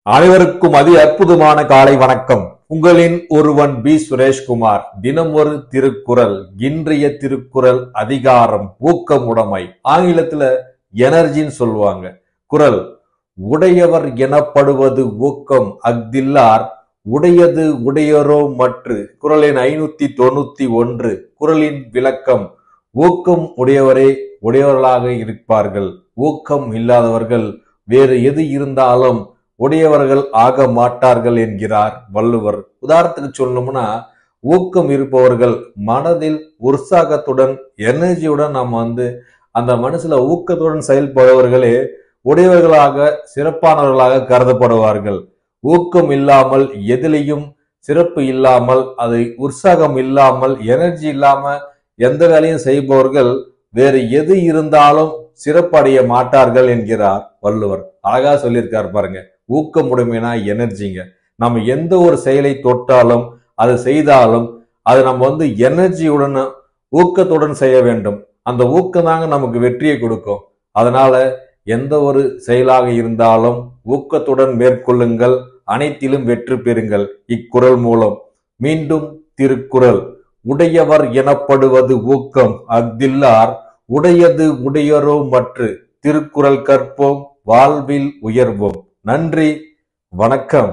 அனைவருக்கும் அற்புதமான காலை வணக்கம். உங்களின் ஒருவன் பி சுரேஷ்குமார். தினம் ஒரு திருக்குறள். இன்றைய திருக்குறள் அதிகாரம் ஊக்கமுடைமை. ஆங்கிலத்துல எனர்ஜின்னு சொல்லுவாங்க. குறள்: உடையவர் எனப்படுவது ஊக்கம் அஃதில்லார் உடையது உடையரோ மற்று. குறளின் 591. குறளின் விளக்கம்: ஊக்கம் உடையவரே உடையவர்களாக இருப்பார்கள். ஊக்கம் இல்லாதவர்கள் வேறு எது இருந்தாலும் உடையவர்கள் ஆக மாட்டார்கள் என்கிறார் வள்ளுவர். உதாரணத்துக்கு சொல்லணும்னா, ஊக்கம் இருப்பவர்கள் மனதில் உற்சாகத்துடன் எனர்ஜியுடன் நம்ம அந்த மனசுல ஊக்கத்துடன் செயல்படுபவர்களே உடையவர்களாக சிறப்பானவர்களாக கருதப்படுவார்கள். ஊக்கம் இல்லாமல், எதிலையும் சிறப்பு இல்லாமல், அது உற்சாகம் இல்லாமல், எனர்ஜி இல்லாம எந்த வேலையும் செய்பவர்கள் வேறு எது இருந்தாலும் சிறப்படைய மாட்டார்கள் என்கிறார் வள்ளுவர். அழகா சொல்லியிருக்கார் பாருங்க. ஊக்கமுடைமைனா எனர்ஜிங்க. நம்ம எந்த ஒரு செயலை தொட்டாலும், அது செய்தாலும், அது நம்ம எனர்ஜியுடன் ஊக்கத்துடன் செய்ய வேண்டும். அந்த ஊக்கம் தாங்க நமக்கு வெற்றியை கொடுக்கும். அதனால எந்த ஒரு செயலாக இருந்தாலும் ஊக்கத்துடன் மேற்கொள்ளுங்கள், அனைத்திலும் வெற்றி பெறுங்கள். இக்குறள் மூலம் மீண்டும் திருக்குறள்: உடையவர் எனப்படுவது ஊக்கம் அஃதில்லார் உடையது உடையரோ மற்று. திருக்குறள் கற்போம், வாழ்வில் உயர்வோம். நன்றி, வணக்கம்.